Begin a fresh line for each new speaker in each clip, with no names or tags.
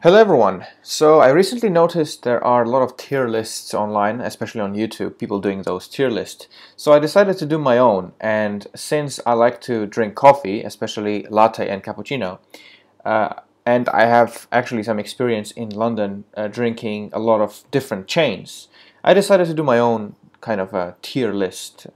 Hello everyone. So I recently noticed there are a lot of tier lists online, especially on YouTube, people doing those tier lists. So I decided to do my own, and since I like to drink coffee, especially latte and cappuccino, uh, and I have actually some experience in London drinking a lot of different chains, I decided to do my own kind of a tier list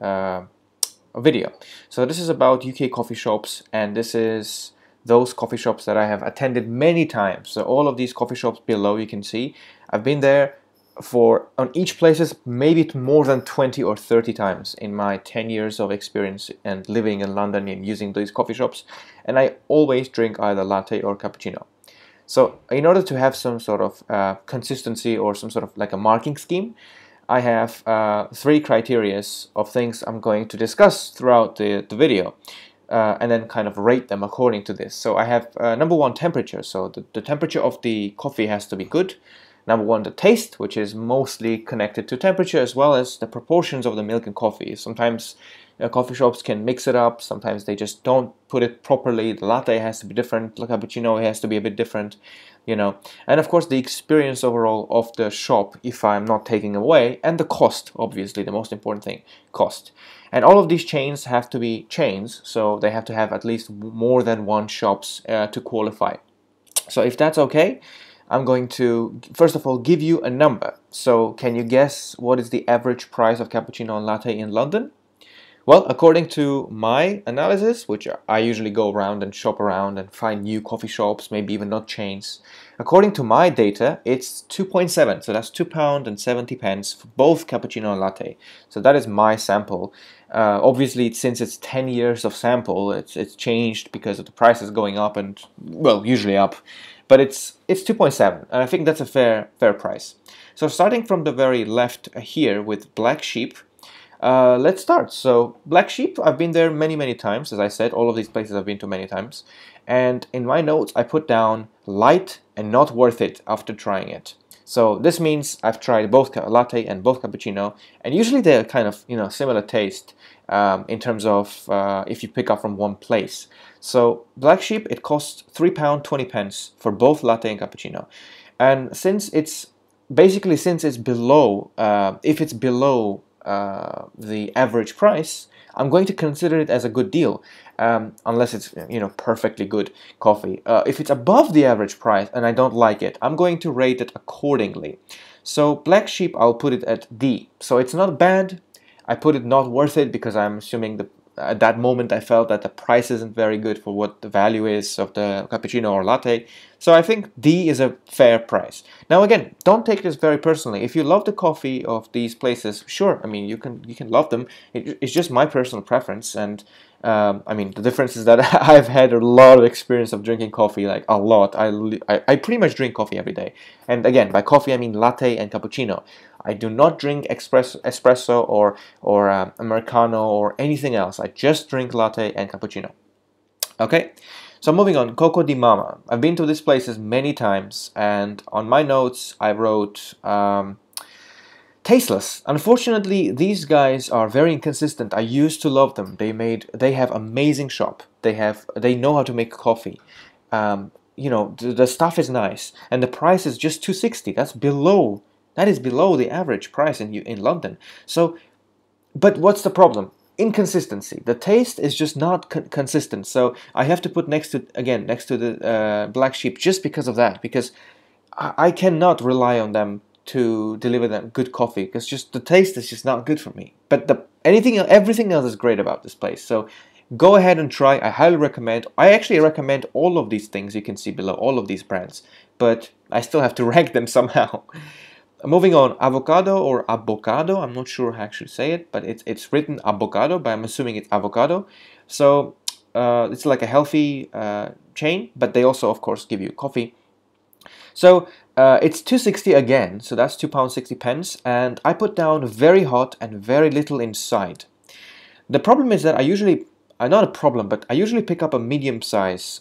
video. So this is about UK coffee shops, and this is those coffee shops that I have attended many times. So all of these coffee shops below, you can see I've been there for on each places maybe more than 20 or 30 times in my 10 years of experience and living in London and using these coffee shops, and I always drink either latte or cappuccino. So in order to have some sort of consistency or some sort of like a marking scheme, I have three criterias of things I'm going to discuss throughout the video, and then kind of rate them according to this. So I have number one, temperature. So the temperature of the coffee has to be good. Number one, the taste, which is mostly connected to temperature, as well as the proportions of the milk and coffee. Sometimes coffee shops can mix it up. Sometimes they just don't put it properly. The latte has to be different. The cappuccino has to be a bit different, you know. And of course, the experience overall of the shop, if I'm not taking away, and the cost, obviously, the most important thing, cost. And all of these chains have to be chains, so they have to have at least more than one shops to qualify. So if that's okay, I'm going to, first of all, give you a number. So can you guess what is the average price of cappuccino and latte in London? Well, according to my analysis, which I usually go around and shop around and find new coffee shops, maybe even not chains, according to my data, it's 2.7. So that's £2.70 for both cappuccino and latte. So that is my sample. Obviously, since it's 10 years of sample, it's changed because of the prices going up and, well, usually up. But it's 2.7, and I think that's a fair price. So starting from the very left here with Blacksheep, let's start. So Blacksheep, I've been there many times. As I said, all of these places I've been to many times. And in my notes, I put down light and not worth it after trying it. So this means I've tried both latte and both cappuccino, and usually they're kind of similar taste in terms of if you pick up from one place. So Blacksheep, it costs £3.20 for both latte and cappuccino, and since it's below, if it's below the average price, I'm going to consider it as a good deal, unless it's perfectly good coffee. If it's above the average price and I don't like it, I'm going to rate it accordingly. So Blacksheep, I'll put it at D. So it's not bad. I put it not worth it because I'm assuming at that moment I felt that the price isn't very good for what the value is of the cappuccino or latte. So I think D is a fair price. Now again, don't take this very personally. If you love the coffee of these places, sure, I mean you can love them. It's just my personal preference, and I mean the difference is that I've had a lot of experience of drinking coffee, like a lot. I pretty much drink coffee every day, and again by coffee I mean latte and cappuccino. I do not drink espresso or Americano or anything else. I just drink latte and cappuccino. Okay, so moving on, Coco De Mama. I've been to these places many times, and on my notes I wrote tasteless. Unfortunately, these guys are very inconsistent. I used to love them. They have amazing shop. They know how to make coffee. The stuff is nice, and the price is just 260. That is below the average price in London. So, but what's the problem? Inconsistency. The taste is just not consistent. So I have to put next to the Blacksheep just because of that. Because I cannot rely on them to deliver them good coffee, because just the taste is just not good for me. But everything else is great about this place. So go ahead and try. I highly recommend. I actually recommend all of these things you can see below, all of these brands. But I still have to rank them somehow. Moving on, avocado or avocado, I'm not sure how to actually say it, but it's written avocado, but I'm assuming it's avocado. So it's like a healthy chain, but they also, of course, give you coffee. So it's 260 again, so that's £2.60, and I put down very hot and very little inside. The problem is that I usually, not a problem, but I usually pick up a medium size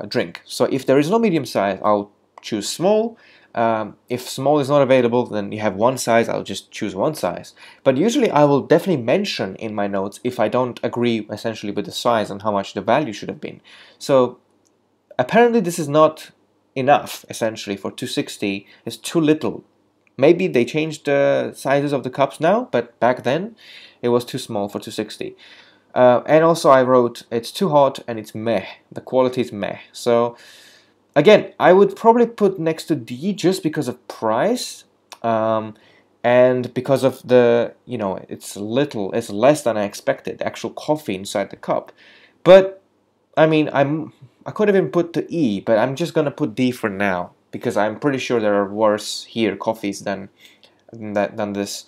drink. So if there is no medium size, I'll choose small. If small is not available, then you have one size, I'll just choose one size. But usually I will definitely mention in my notes if I don't agree essentially with the size and how much the value should have been. So apparently this is not enough, essentially, for 260 is too little. Maybe they changed the sizes of the cups now, but back then it was too small for 260. And also I wrote it's too hot and it's meh. The quality is meh. So again, I would probably put next to D just because of price, and because of the, you know, it's less than I expected, the actual coffee inside the cup. But I mean, I could have even put the E, but I'm just gonna put D for now because I'm pretty sure there are worse here coffees than this.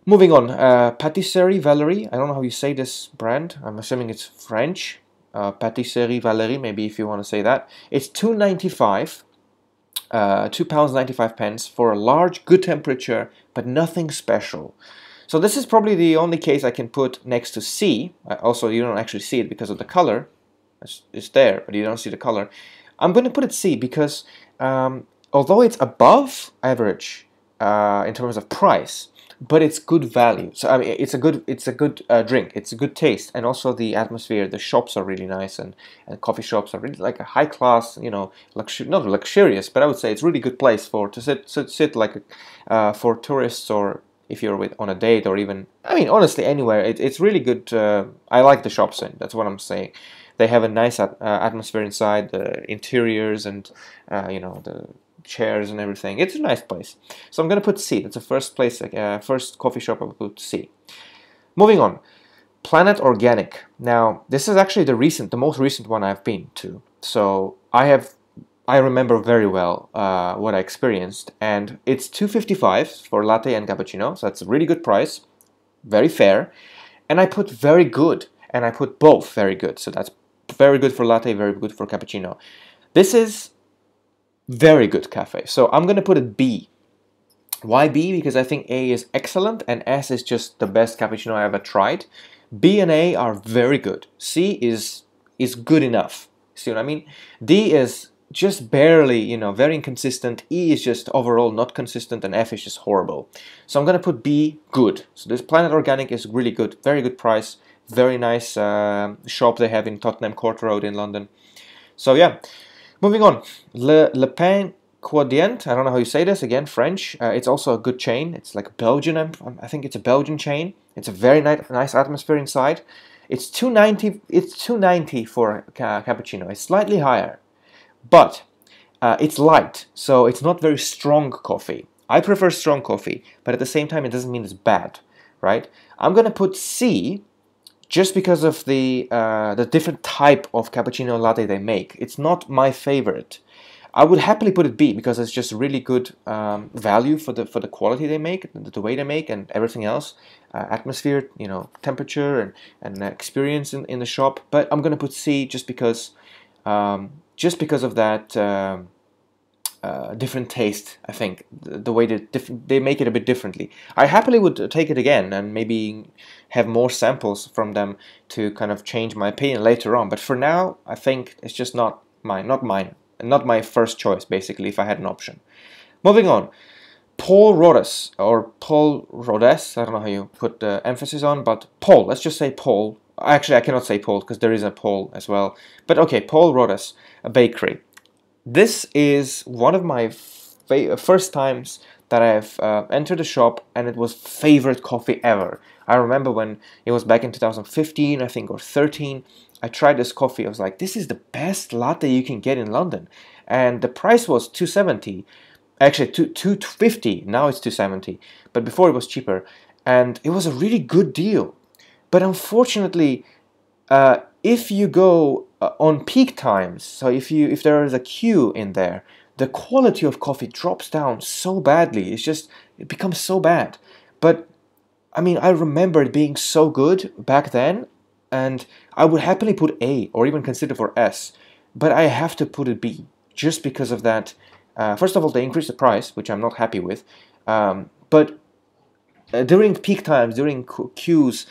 Moving on, Patisserie Valerie. I don't know how you say this brand. I'm assuming it's French. Patisserie Valerie, maybe if you want to say that. It's £2.95, £2.95 for a large, good temperature, but nothing special. So this is probably the only case I can put next to C. Also, you don't actually see it because of the color. It's there, but you don't see the color. I'm going to put it C because although it's above average in terms of price, but it's good value. So I mean, it's a good drink. It's a good taste, and also the atmosphere. The shops are really nice, and coffee shops are really like a high class. You know, not luxurious, but I would say it's a really good place to sit like for tourists, or if you're on a date, or even, I mean, honestly, anywhere. It's really good. I like the shops in. That's what I'm saying. They have a nice atmosphere inside, the interiors, and you know, the chairs and everything. It's a nice place. So I'm gonna put C. That's the first place, first coffee shop I will put C. Moving on, Planet Organic. Now this is actually the most recent one I've been to. So I remember very well what I experienced, and it's $2.55 for latte and cappuccino. So that's a really good price, very fair. And I put very good, and I put both very good. So that's very good for latte, very good for cappuccino. This is very good cafe. So I'm going to put it B. Why B? Because I think A is excellent and S is just the best cappuccino I ever tried. B and A are very good. C is good enough. See what I mean? D is just barely, you know, very inconsistent. E is just overall not consistent, and F is just horrible. So I'm going to put B, good. So this Planet Organic is really good. Very good price. Very nice shop they have in Tottenham Court Road in London. So yeah. Moving on, Le Pain Quotidien. I don't know how you say this, again, French. It's also a good chain. It's like Belgian, I think it's a Belgian chain. It's a very nice atmosphere inside. It's $2.90 for cappuccino. It's slightly higher, but it's light, so it's not very strong coffee. I prefer strong coffee, but at the same time, it doesn't mean it's bad, right? I'm gonna put C, just because of the different type of cappuccino latte they make. It's not my favorite. I would happily put it B because it's just really good value for the quality they make, the way they make, and everything else. Atmosphere, you know, temperature, and experience in the shop. But I'm gonna put C just because of that different taste. I think the way they make it a bit differently. I happily would take it again and maybe have more samples from them to kind of change my opinion later on. But for now, I think it's just not my first choice, basically, if I had an option. Moving on, Paul Rodes, or Paul Rodes, I don't know how you put the emphasis on, but Paul, let's just say Paul. Actually, I cannot say Paul because there is a Paul as well. But okay, Paul Rodes, a bakery. This is one of my first times that I've entered a shop, and it was favorite coffee ever. I remember when it was back in 2015, I think, or 13, I tried this coffee. I was like, this is the best latte you can get in London. And the price was $2.70. Actually, $2.50. Now it's $2.70. But before it was cheaper. And it was a really good deal. But unfortunately, if you go on peak times, so if there is a queue in there, the quality of coffee drops down so badly. It becomes so bad. But I mean, I remember it being so good back then, and I would happily put A or even consider for S, but I have to put it B just because of that. First of all, they increased the price, which I'm not happy with. But during peak times, during queues,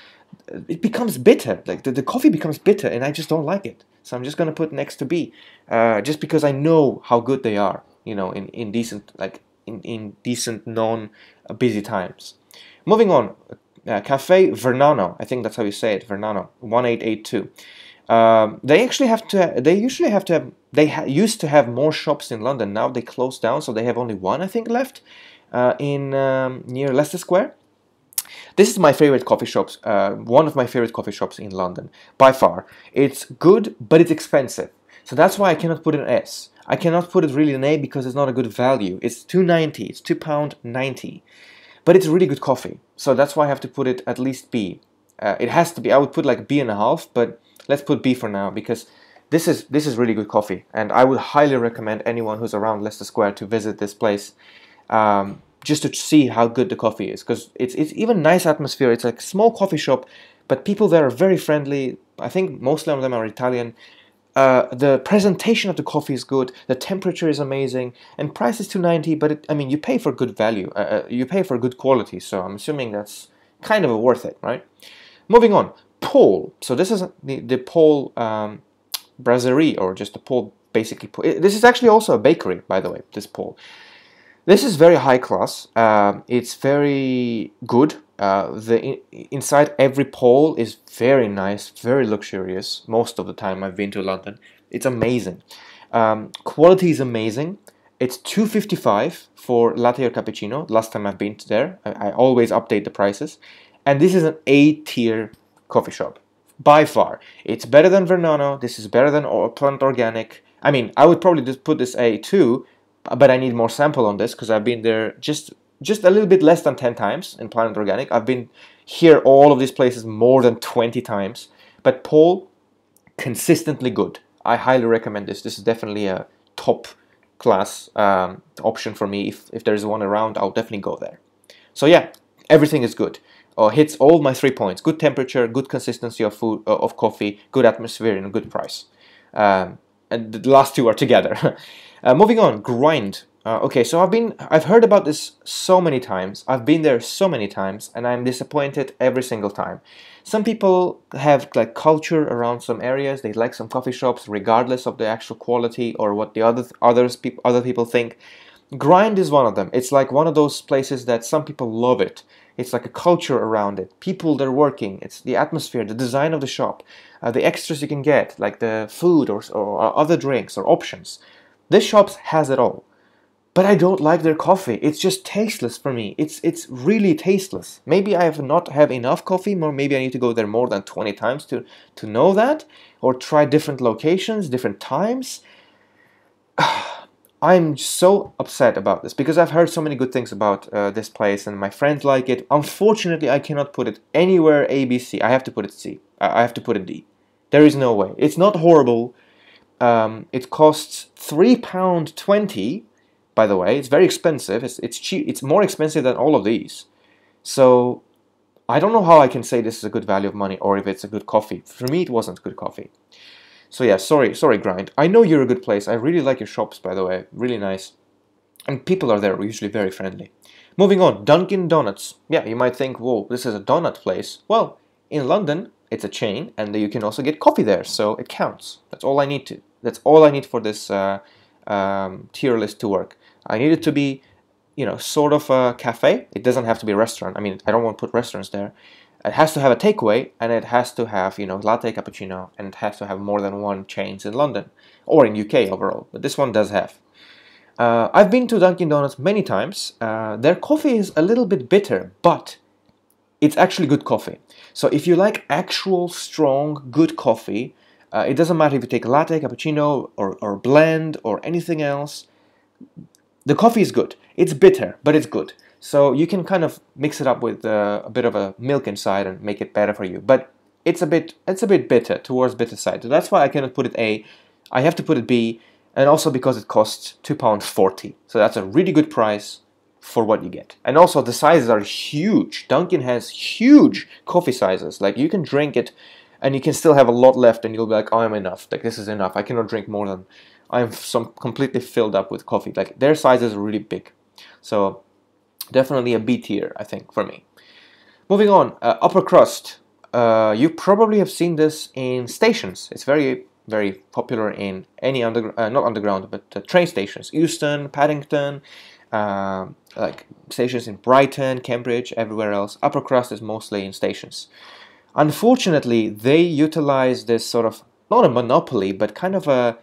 it becomes bitter. Like the coffee becomes bitter, and I just don't like it. So I'm just gonna put next to B, just because I know how good they are. You know, in decent, like in decent non-busy times. Moving on, Cafe Vernano. I think that's how you say it. Vernano 1882. They actually have to. They usually have to have. Used to have more shops in London. Now they closed down, so they have only one, I think, left in near Leicester Square. This is my favorite coffee shops. One of my favorite coffee shops in London by far. It's good, but it's expensive. So that's why I cannot put an S. I cannot put it really an A because it's not a good value. It's £2.90. It's £2.90. But it's really good coffee. So that's why I have to put it at least B. It has to be. I would put like B.5, but let's put B for now because this is really good coffee, and I would highly recommend anyone who's around Leicester Square to visit this place, just to see how good the coffee is. Because it's even nice atmosphere. It's like a small coffee shop, but people there are very friendly. I think mostly of them are Italian. The presentation of the coffee is good. The temperature is amazing, and price is £2.90. But I mean, you pay for good value. You pay for good quality. So I'm assuming that's kind of worth it, right? Moving on, Paul. So this is the Paul Brasserie, or just the Paul, basically. This is actually also a bakery, by the way, this Paul. This is very high class. It's very good. Inside every Paul is very nice, very luxurious. Most of the time I've been to London. It's amazing. Quality is amazing. It's £2.55 for latte or cappuccino. Last time I've been there. I always update the prices. And this is an A-tier coffee shop. By far. It's better than Vernano. This is better than Plant Organic. I mean, I would probably just put this A2, but I need more sample on this because I've been there just a little bit less than 10 times in Planet Organic. I've been here all of these places more than 20 times. But Paul, consistently good. I highly recommend this. This is definitely a top class option for me. If there's one around, I'll definitely go there. So yeah, everything is good. Hits all my 3 points. Good temperature, good consistency of food, of coffee, good atmosphere, and a good price. And the last two are together. Moving on, Grind. Okay, so I've heard about this so many times. I've been there so many times, and I'm disappointed every single time. Some people have like culture around some areas. They like some coffee shops, regardless of the actual quality or what the other people think. Grind is one of them. It's like one of those places that some people love it. It's like a culture around it. People, they're working. It's the atmosphere, the design of the shop, the extras you can get, like the food or other drinks or options. This shop has it all. But I don't like their coffee. It's just tasteless for me. It's really tasteless. Maybe I not have enough coffee, or maybe I need to go there more than 20 times to know that, or try different locations, different times. I'm so upset about this because I've heard so many good things about this place and my friends like it. Unfortunately, I cannot put it anywhere A, B, C. I have to put it C. I have to put it D. There is no way. It's not horrible. It costs £3.20. By the way, it's very expensive. It's cheap. It's more expensive than all of these. So I don't know how I can say this is a good value of money or if it's a good coffee. For me, it wasn't good coffee. So yeah, sorry, Grind. I know you're a good place. I really like your shops, by the way. Really nice. And people are there, usually very friendly. Moving on, Dunkin Donuts. Yeah, you might think, whoa, this is a donut place. Well, in London, it's a chain, and you can also get coffee there, so it counts. That's all I need That's all I need for this tier list to work. I need it to be, sort of a cafe. It doesn't have to be a restaurant. I mean, I don't want to put restaurants there. It has to have a takeaway, and it has to have, latte, cappuccino, and it has to have more than one chains in London, or in UK overall, but this one does have. I've been to Dunkin Donuts many times. Their coffee is a little bit bitter, but it's actually good coffee. So if you like actual, strong, good coffee, it doesn't matter if you take latte, cappuccino, or blend, or anything else, the coffee is good. It's bitter, but it's good. So you can kind of mix it up with a bit of a milk inside and make it better for you. But it's a bit bitter, towards bitter side. So that's why I cannot put it A. I have to put it B, and also because it costs £2.40. So that's a really good price for what you get. And also the sizes are huge. Dunkin has huge coffee sizes. Like you can drink it and you can still have a lot left and you'll be like, oh, I'm enough. Like this is enough. I cannot drink more than I'm completely filled up with coffee. Like their sizes are really big. So definitely a B tier, I think, for me. Moving on, Upper Crust. You probably have seen this in stations. It's very, very popular in any not underground, but train stations. Euston, Paddington, like stations in Brighton, Cambridge, everywhere else. Upper Crust is mostly in stations. Unfortunately, they utilize this sort of not a monopoly, but kind of a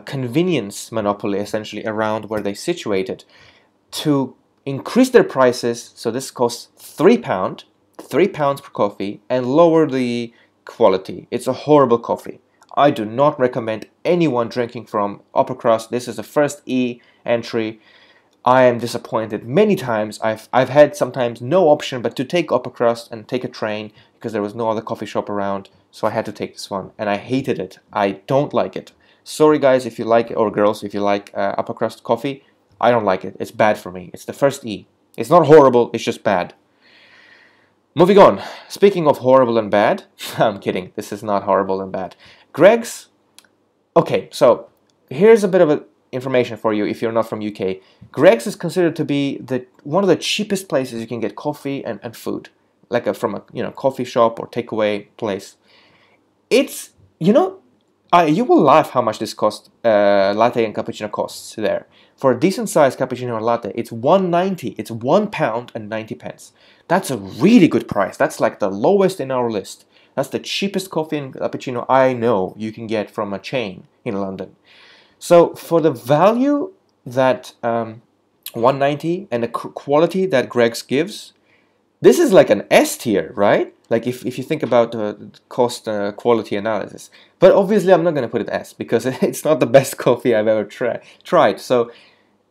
convenience monopoly, essentially, around where they situated, to increase their prices. So this costs £3, £3 per coffee, and lower the quality. It's a horrible coffee. I do not recommend anyone drinking from Upper Crust. This is the first E entry. I am disappointed many times. I've had sometimes no option but to take Upper Crust and take a train because there was no other coffee shop around. So I had to take this one, and I hated it. I don't like it. Sorry guys if you like it, or girls if you like Upper Crust coffee. I don't like it. It's bad for me. It's the first E. It's not horrible, it's just bad. Moving on. Speaking of horrible and bad, I'm kidding. This is not horrible and bad. Greggs. Okay, so here's a bit of information for you if you're not from UK. Greggs is considered to be one of the cheapest places you can get coffee and food, like from a coffee shop or takeaway place. It's you will laugh how much this cost latte and cappuccino costs there. For a decent sized cappuccino or latte, it's £1.90. It's £1.90. That's a really good price. That's like the lowest in our list. That's the cheapest coffee and cappuccino I know you can get from a chain in London. So for the value that £1.90 and the quality that Greggs gives, this is like an S tier, right? Like if you think about the cost quality analysis. But obviously I'm not going to put it S because it's not the best coffee I've ever tried. So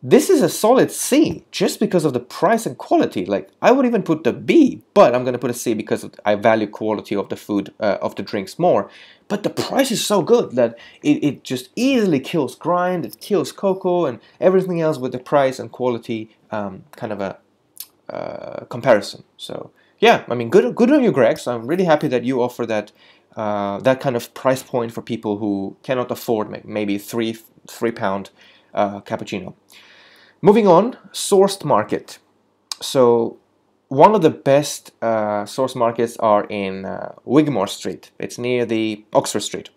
this is a solid C just because of the price and quality. Like I would even put the B, but I'm going to put a C because I value quality of the food, of the drinks more. But the price is so good that it just easily kills grind, it kills cocoa and everything else with the price and quality kind of a comparison. So yeah, I mean, good on you, Greggs. I'm really happy that you offer that that kind of price point for people who cannot afford maybe £3 cappuccino. Moving on, sourced market. So one of the best source markets are in Wigmore Street. It's near the Oxford Street.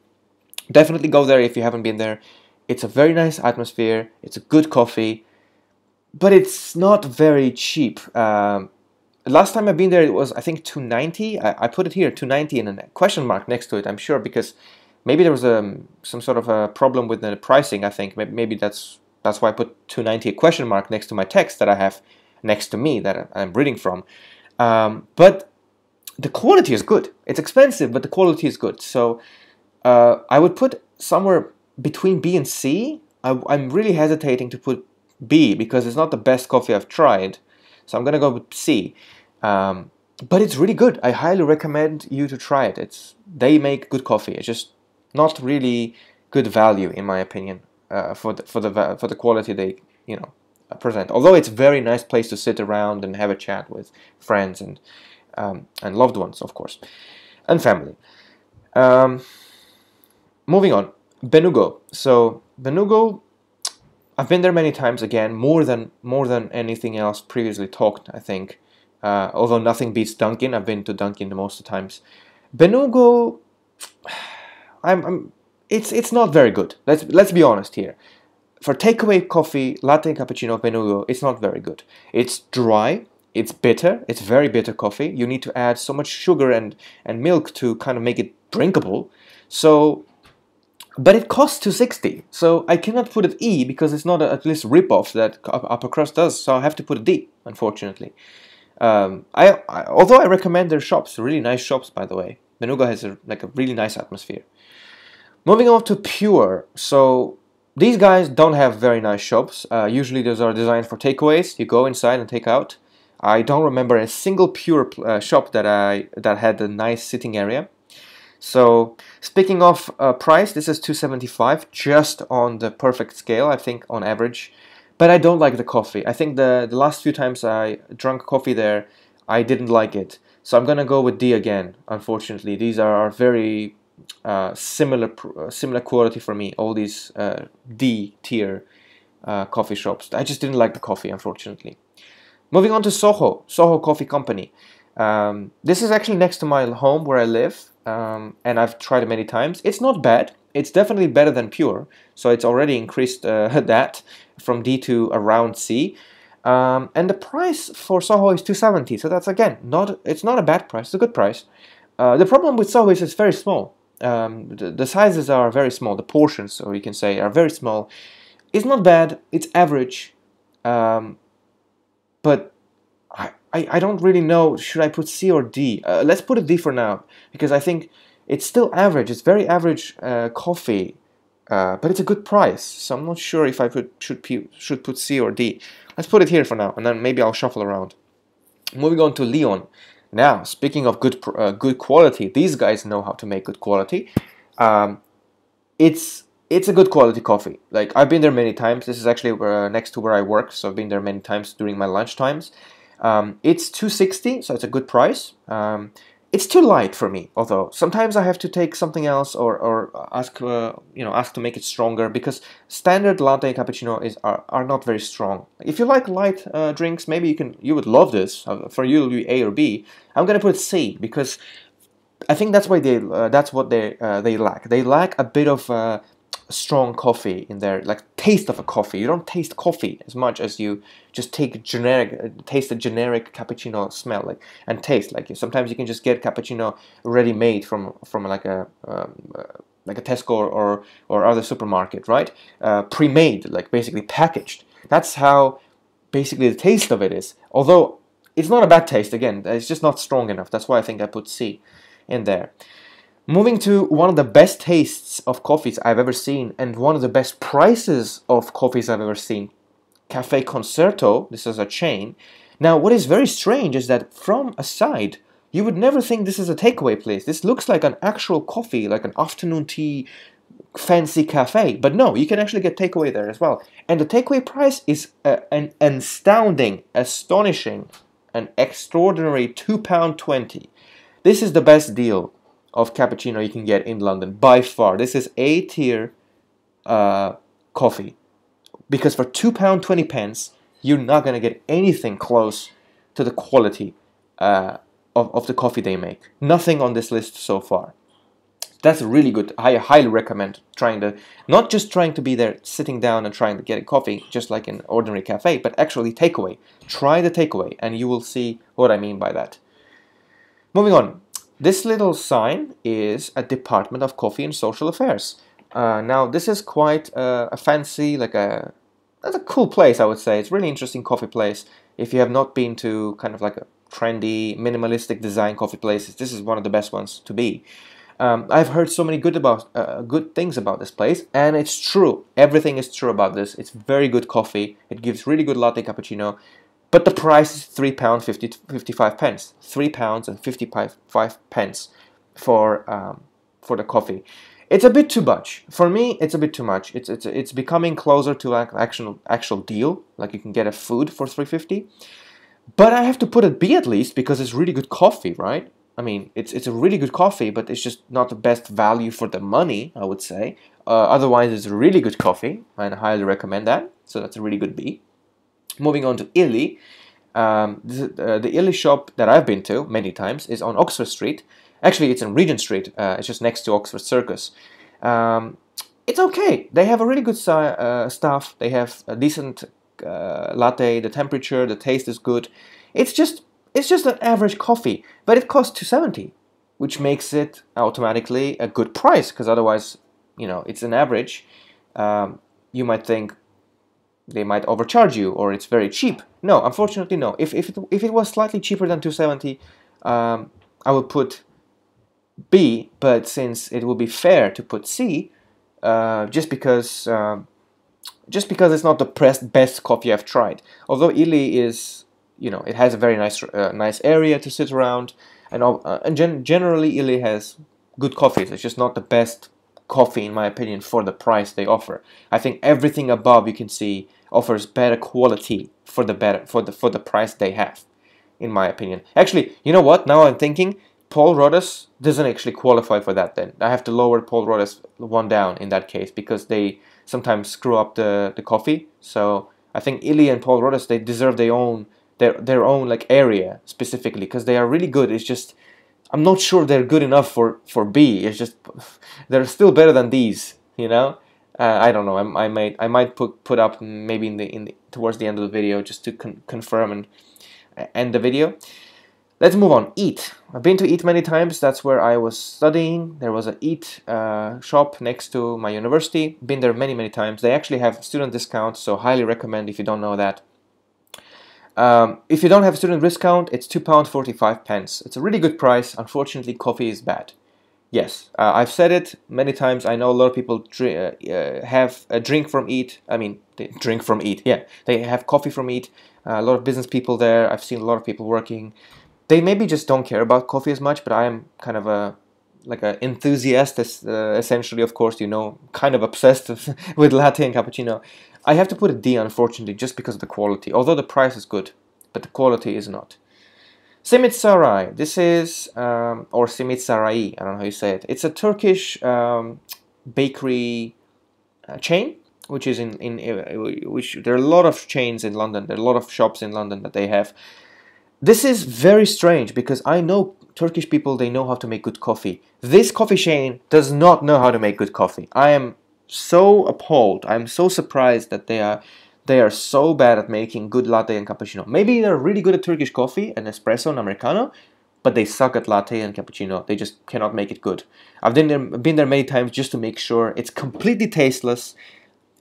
Definitely go there if you haven't been there. It's a very nice atmosphere. It's a good coffee, but it's not very cheap. Last time I've been there, it was I think £2.90. I put it here, £2.90, and a question mark next to it. I'm sure because maybe there was some sort of a problem with the pricing. I think maybe that's why I put £2.90 a question mark next to my text that I have next to me that I'm reading from. But the quality is good. It's expensive, but the quality is good. So I would put somewhere between B and C. I'm really hesitating to put B because it's not the best coffee I've tried. So I'm going to go with C. But it's really good. I highly recommend you to try it. They make good coffee. It's just not really good value, in my opinion, for the quality they present. Although it's a very nice place to sit around and have a chat with friends and loved ones, of course, and family. Moving on, Benugo. So Benugo, I've been there many times. Again, more than anything else previously talked, I think. Although nothing beats Dunkin. I've been to Dunkin the most of the times. Benugo, it's not very good. Let's be honest here. For takeaway coffee, latte and cappuccino, Benugo, it's not very good. It's dry. It's bitter. It's very bitter coffee. You need to add so much sugar and milk to kind of make it drinkable. So. But it costs $2.60, so I cannot put it E because it's not at least rip-off that Upper Crust does, so I have to put a D, unfortunately. Although I recommend their shops, really nice shops, by the way. Benugo has a really nice atmosphere. Moving on to Pure. So these guys don't have very nice shops. Usually those are designed for takeaways. You go inside and take out. I don't remember a single Pure shop that had a nice sitting area. So speaking of price, this is $2.75, just on the perfect scale, I think, on average. But I don't like the coffee. I think the last few times I drank coffee there, I didn't like it. So I'm gonna go with D again. Unfortunately, these are very similar quality for me. All these D tier coffee shops. I just didn't like the coffee, unfortunately. Moving on to Soho Coffee Company. This is actually next to my home where I live, and I've tried it many times. It's not bad. It's definitely better than Pure, so it's already increased that from D to around C. And the price for Soho is $2.70, so that's again it's not a bad price. It's a good price. The problem with Soho is it's very small. The sizes are very small. The portions, so you can say, are very small. It's not bad. It's average, but I don't really know. Should I put C or D? Let's put a D for now because I think it's still average. It's very average coffee, but it's a good price. So I'm not sure if I should put C or D. Let's put it here for now, and then maybe I'll shuffle around. Moving on to Leon. Now, speaking of good quality, these guys know how to make good quality. It's a good quality coffee. Like, I've been there many times. This is actually next to where I work, so I've been there many times during my lunch times. It's $2.60, so it's a good price. It's too light for me, although sometimes I have to take something else or ask ask to make it stronger, because standard latte cappuccino are not very strong. If you like light drinks, maybe you would love this. For you, it'll be A or B. I'm gonna put C because I think that's what they lack. They lack a bit of strong coffee in there, like taste of a coffee. You don't taste coffee as much as you just taste a generic cappuccino smell, like, and taste. Like, sometimes you can just get cappuccino ready made from like a Tesco or other supermarket, right? Pre-made, like basically packaged. That's how basically the taste of it is. Although it's not a bad taste. Again, it's just not strong enough. That's why I think I put C in there. Moving to one of the best tastes of coffees I've ever seen, and one of the best prices of coffees I've ever seen. Cafe Concerto, this is a chain. Now, what is very strange is that from a side, you would never think this is a takeaway place. This looks like an actual coffee, like an afternoon tea, fancy cafe. But no, you can actually get takeaway there as well. And the takeaway price is an astounding, astonishing, an extraordinary £2.20. This is the best deal of cappuccino you can get in London by far. This is A-tier coffee, because for £2.20 you're not gonna get anything close to the quality of the coffee they make. Nothing on this list so far. That's really good. I highly recommend not just trying to be there, sitting down and trying to get a coffee, just like an ordinary cafe, but actually takeaway. Try the takeaway, and you will see what I mean by that. Moving on. This little sign is a Department of Coffee and Social Affairs. Now, this is quite a fancy, that's a cool place, I would say. It's a really interesting coffee place. If you have not been to kind of like a trendy, minimalistic design coffee places, this is one of the best ones to be. I've heard so many good things about this place, and it's true. Everything is true about this. It's very good coffee. It gives really good latte cappuccino. But the price is £3.55. £3.55 for the coffee. It's a bit too much. For me, it's a bit too much. It's becoming closer to like actual deal. Like, you can get a food for £3.50. But I have to put a B at least, because it's really good coffee, right? I mean, it's a really good coffee, but it's just not the best value for the money, I would say. Otherwise, it's a really good coffee, and I highly recommend that. So that's a really good B. Moving on to Illy. The Illy shop that I've been to many times is on Oxford Street. Actually, it's on Regent Street. It's just next to Oxford Circus. It's okay. They have a really good staff. They have a decent latte. The temperature, the taste is good. It's just an average coffee, but it costs $2.70, which makes it automatically a good price. Because otherwise, it's an average. You might think they might overcharge you, or it's very cheap. No, unfortunately, no. If it was slightly cheaper than $2.70, I would put B. But since it would be fair to put C, just because it's not the best coffee I've tried. Although Illy is, it has a very nice area to sit around, and generally Illy has good coffees. It's just not the best coffee, in my opinion, for the price they offer. I think everything above, you can see, offers better quality for the price they have, in my opinion. Actually, you know what? Now I'm thinking, Paul Rodas doesn't actually qualify for that. Then I have to lower Paul Rodas one down in that case, because they sometimes screw up the coffee. So I think Illy and Paul Rodas, they deserve their own like area specifically, because they are really good. It's just, I'm not sure they're good enough for B. It's just, they're still better than these, I don't know. I might put up maybe in the towards the end of the video, just to confirm and end the video. Let's move on. Eat. I've been to Eat many times. That's where I was studying. There was an Eat shop next to my university. Been there many, many times. They actually have student discounts, so highly recommend if you don't know that. If you don't have a student discount, it's £2.45. It's a really good price. Unfortunately, coffee is bad. Yes, I've said it many times. I know a lot of people have a drink from Eat. I mean, they drink from Eat. Yeah, they have coffee from Eat. A lot of business people there. I've seen a lot of people working. They maybe just don't care about coffee as much, but I am kind of a enthusiast, essentially. Of course, you know, kind of obsessed with latte and cappuccino. I have to put a D, unfortunately, just because of the quality. Although the price is good, but the quality is not. Simit Saray. This is, or Simit Sarai, I don't know how you say it. It's a Turkish bakery chain, which is which there are a lot of chains in London. There are a lot of shops in London that they have. This is very strange because I know Turkish people, they know how to make good coffee. This coffee chain does not know how to make good coffee. I am so appalled. I'm so surprised that they are so bad at making good latte and cappuccino. Maybe they're really good at Turkish coffee and espresso and americano, but they suck at latte and cappuccino. They just cannot make it good. I've been there many times just to make sure. It's completely tasteless.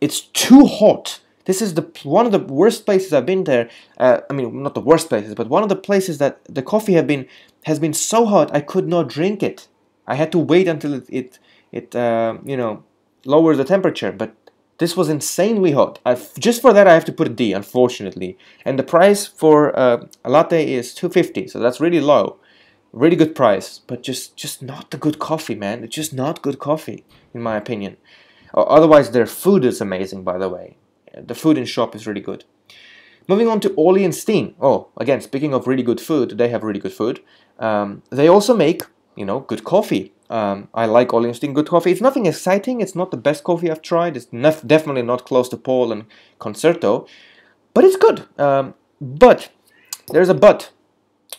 It's too hot. This is one of the worst places I've been there. I mean, not the worst places, but one of the places that the coffee has been so hot I could not drink it. I had to wait until it you know, lowered the temperature. But this was insanely hot. Just for that I have to put a D, unfortunately. And the price for a latte is $2.50, so that's really low. Really good price, but just not the good coffee, man. It's just not good coffee, in my opinion. Otherwise, their food is amazing, by the way. The food in shop is really good. Moving on to Oli and Steam. Oh, again, speaking of really good food, they have really good food. They also make, you know, good coffee. I like Oli and Steam good coffee. It's nothing exciting. It's not the best coffee I've tried. It's definitely not close to Paul and Concerto, but it's good. But there's a but,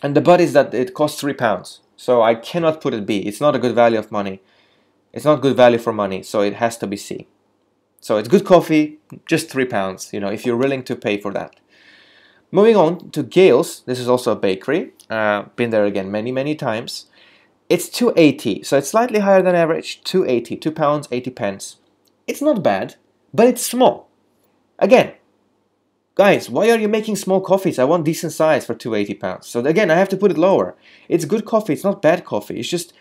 and the but is that it costs £3. So I cannot put it B. It's not a good value of money. It's not good value for money, so it has to be C. So it's good coffee, just £3, you know, if you're willing to pay for that. Moving on to Gale's. This is also a bakery. Been there again many, many times. It's £2.80, so it's slightly higher than average. £2.80, £2.80. It's not bad, but it's small. Again, guys, why are you making small coffees? I want decent size for £2.80. So again, I have to put it lower. It's good coffee. It's not bad coffee. It's just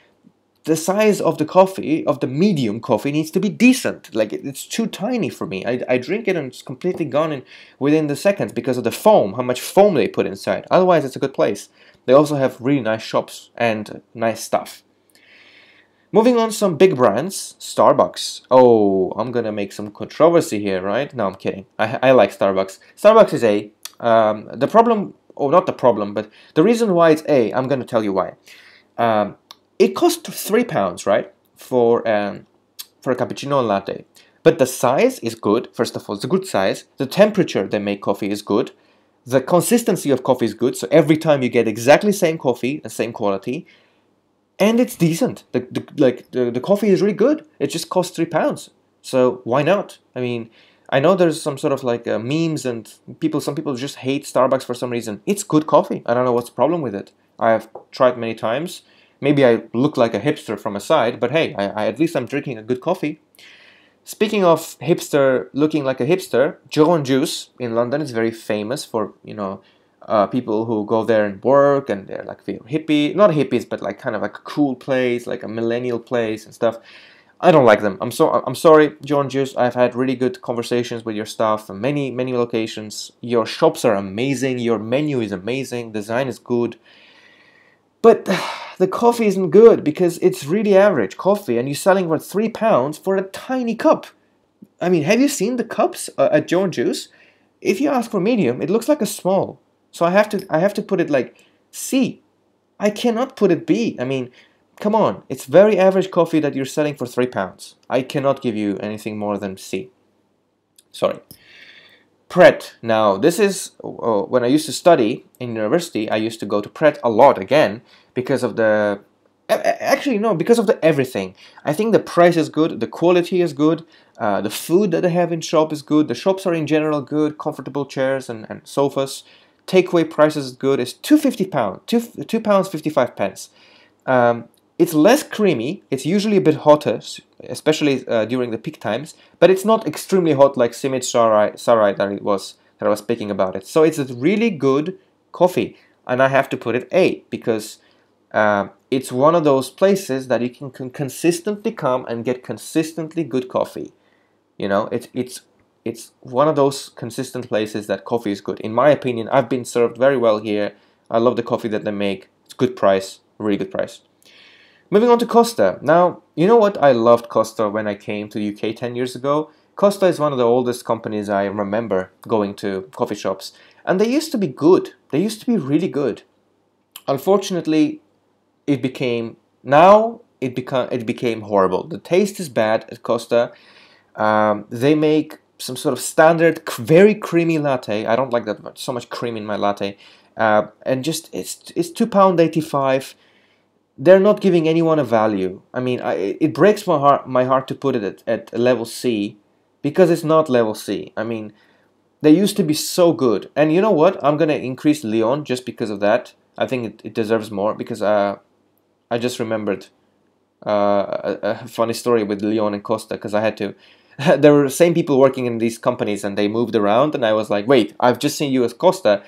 the size of the coffee, of the medium coffee, needs to be decent. Like, it's too tiny for me. I drink it and it's completely gone within the seconds because of the foam, how much foam they put inside. Otherwise, it's a good place. They also have really nice shops and nice stuff. Moving on, some big brands. Starbucks. Oh, I'm gonna make some controversy here, right? No, I'm kidding. I like Starbucks. Starbucks is A. The problem, or not the problem, but the reason why it's A, I'm gonna tell you why. It costs £3, right, for a cappuccino and latte. But the size is good. First of all, it's a good size. The temperature they make coffee is good. The consistency of coffee is good. So every time you get exactly the same coffee, the same quality, and it's decent. The coffee is really good. It just costs £3. So why not? I mean, I know there's some sort of like memes and some people just hate Starbucks for some reason. It's good coffee. I don't know what's the problem with it. I have tried many times. Maybe I look like a hipster from a side, but hey, at least I'm drinking a good coffee. Speaking of hipster, looking like a hipster, Joe and Juice in London is very famous for, you know, people who go there and work, and they're like hippie, not hippies, but like kind of like a cool place, like a millennial place and stuff. I don't like them. I'm sorry, Joe and Juice. I've had really good conversations with your staff from many locations. Your shops are amazing. Your menu is amazing. Design is good. But the coffee isn't good because it's really average coffee, and you're selling for £3 for a tiny cup. I mean, have you seen the cups at Joe and Juice? If you ask for medium, it looks like a small. So I have to put it like C. I cannot put it B. I mean, come on. It's very average coffee that you're selling for £3. I cannot give you anything more than C. Sorry. Pret. Now, this is when I used to study in university, I used to go to Pret a lot again because of the... Actually, no, because of the everything. I think the price is good, the quality is good, the food that they have in shop is good, the shops are in general good, comfortable chairs and sofas. takeaway price is good. It's £2.50, £2 55 pence. It's less creamy. It's usually a bit hotter, especially during the peak times. But it's not extremely hot like Simit Sarai that I was speaking about it. So it's a really good coffee, and I have to put it A because it's one of those places that you can consistently come and get consistently good coffee. You know, it's one of those consistent places that coffee is good. In my opinion, I've been served very well here. I love the coffee that they make. It's good price, really good price. Moving on to Costa. Now, you know what? I loved Costa when I came to the UK 10 years ago. Costa is one of the oldest companies I remember going to coffee shops. And they used to be good. They used to be really good. Unfortunately, it became horrible. The taste is bad at Costa. They make some sort of standard, very creamy latte. I don't like that much, so much cream in my latte. And just it's £2.85. They're not giving anyone a value. I mean, it breaks my heart to put it at level C, because it's not level C. I mean, they used to be so good. And you know what? I'm gonna increase Leon just because of that. I think it deserves more, because I just remembered a funny story with Leon and Costa, because I had to. There were the same people working in these companies, and they moved around, and I was like, wait, I've just seen you as Costa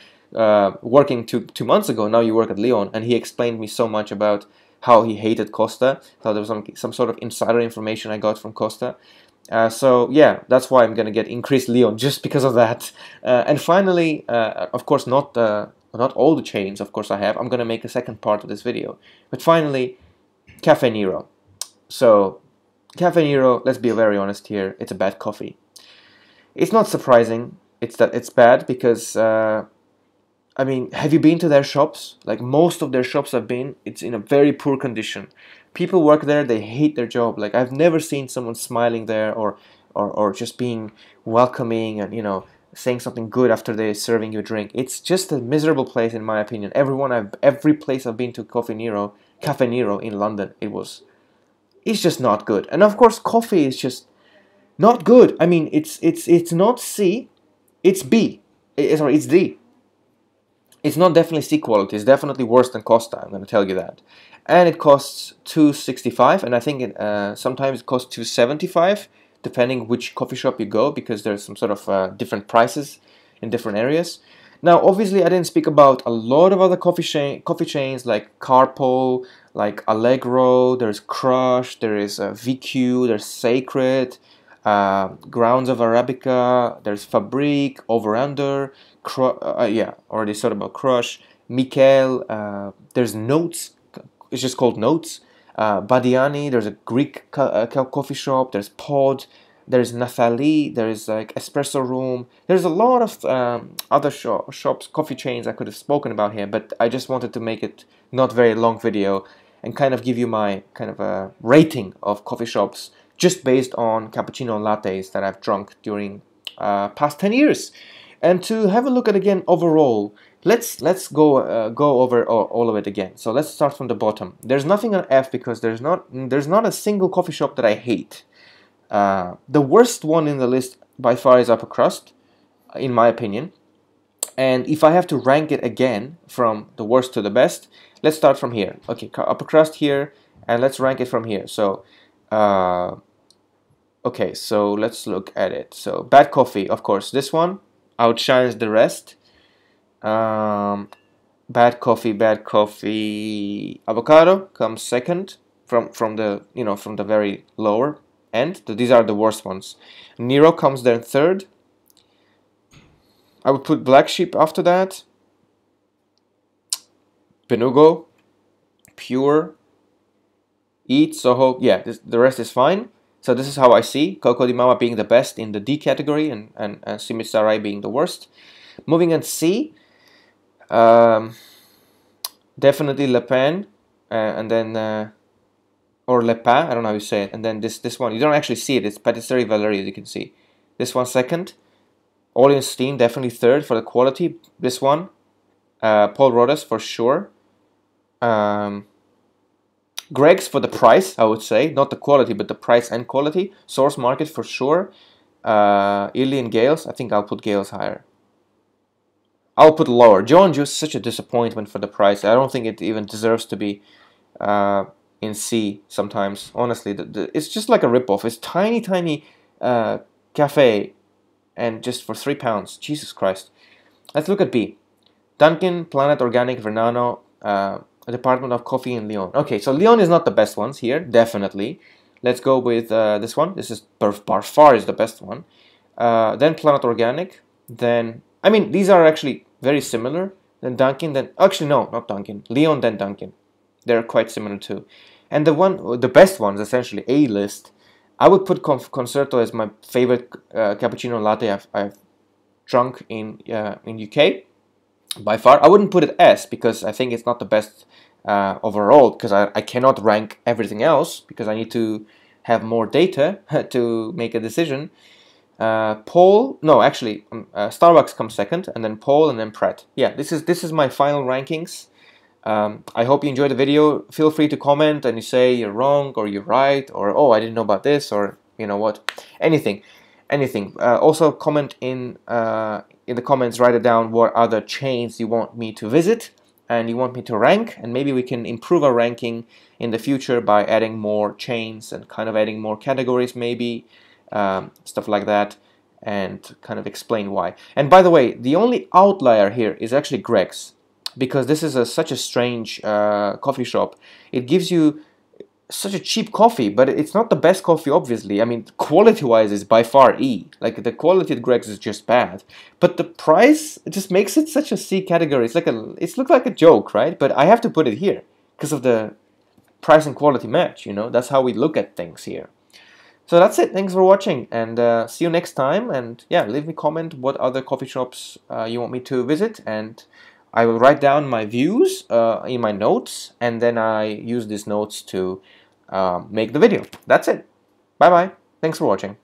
working two months ago. Now you work at Leon. And he explained me so much about how he hated Costa. So there was some sort of insider information I got from Costa. So yeah, that's why I'm gonna get increased Leon, just because of that. And finally, of course, not all the chains, of course I have. I'm gonna make a second part of this video. But finally, Caffè Nero. So Caffè Nero, let's be very honest here, it's a bad coffee. It's not surprising it's bad, because I mean, have you been to their shops? Like, most of their shops I've been, it's in a very poor condition. People work there, they hate their job. Like, I've never seen someone smiling there, or just being welcoming and, you know, saying something good after they're serving you a drink. It's just a miserable place, in my opinion. Every place I've been to Caffè Nero in London, it's just not good. And of course, coffee is just not good. I mean, it's not C, it's B. Sorry, it's D. It's not definitely C quality. It's definitely worse than Costa, I'm going to tell you that. And it costs $2.65, and I think sometimes it costs $2.75, depending which coffee shop you go, because there's some sort of different prices in different areas. Now, obviously, I didn't speak about a lot of other coffee chains like Carpo, like Allegro, there's Crust, there is VQ, there's Sacred, Grounds of Arabica, there's Fabrique, Over Under, yeah, already said about Crush, Mikel, there's Notes, it's just called Notes, Badiani, there's a Greek coffee shop, there's Pod, there's Nathali, there's like Espresso Room, there's a lot of other shops, coffee chains I could have spoken about here, but I just wanted to make it not very long video and kind of give you my kind of a rating of coffee shops just based on cappuccino and lattes that I've drunk during past 10 years. And to have a look at again overall, let's go over all of it again. So let's start from the bottom. There's nothing on F, because there's not a single coffee shop that I hate. The worst one in the list by far is Upper Crust, in my opinion. And if I have to rank it again from the worst to the best, let's start from here. Okay, Upper Crust here, and let's rank it from here. So okay, so let's look at it. So bad coffee, of course, this one outshines the rest. Bad coffee. Avocado comes second from the very lower end. These are the worst ones. Nero comes there third. I would put Blacksheep after that. Benugo, Pure, Eat, Soho. Yeah, the rest is fine. So this is how I see Coco De Mama being the best in the D category, and Simit Sarai being the worst. Moving on C, definitely Le Pen, and then or Le Pain, I don't know how you say it. And then this one, you don't actually see it. It's Patisserie Valerie, as you can see. This one second. Oli and Steam definitely third for the quality. This one, Paul Rodas for sure. Greg's for the price, I would say, not the quality, but the price and quality. Source Market for sure. Illy and Gales, I think I'll put Gales higher. I'll put lower. Joe and Juice is such a disappointment for the price. I don't think it even deserves to be in C sometimes. Honestly, it's just like a ripoff. It's tiny, tiny cafe, and just for £3. Jesus Christ. Let's look at B. Dunkin, Planet Organic, Vernano, Department of Coffee in Lyon. Okay, so Lyon is not the best ones here, definitely. Let's go with this one. This is by far is the best one. Then Planet Organic. Then, I mean, these are actually very similar. Then Dunkin, then actually no, not Dunkin. Lyon, then Dunkin. They're quite similar too. And the best ones, essentially A list. I would put Concerto as my favorite cappuccino latte I've drunk in UK. By far, I wouldn't put it S because I think it's not the best overall, because I cannot rank everything else because I need to have more data to make a decision. Starbucks comes second, and then Paul, and then Pret. Yeah, this is my final rankings. I hope you enjoyed the video. Feel free to comment and you say you're wrong or you're right, or oh, I didn't know about this, or you know what, anything. Also comment in the comments, write it down what other chains you want me to visit and you want me to rank, and maybe we can improve our ranking in the future by adding more chains and kind of adding more categories, maybe stuff like that, and kind of explain why. And by the way, the only outlier here is actually Greg's, because this is such a strange coffee shop. It gives you such a cheap coffee, but it's not the best coffee, obviously. I mean, quality-wise is by far E. Like, the quality at Greg's is just bad. But the price, it just makes it such a C category. It's looks like a joke, right? But I have to put it here because of the price and quality match, you know? That's how we look at things here. So that's it. Thanks for watching, and see you next time. And yeah, leave me a comment what other coffee shops you want me to visit, and I will write down my views in my notes, and then I use these notes to make the video. That's it. Bye bye. Thanks for watching.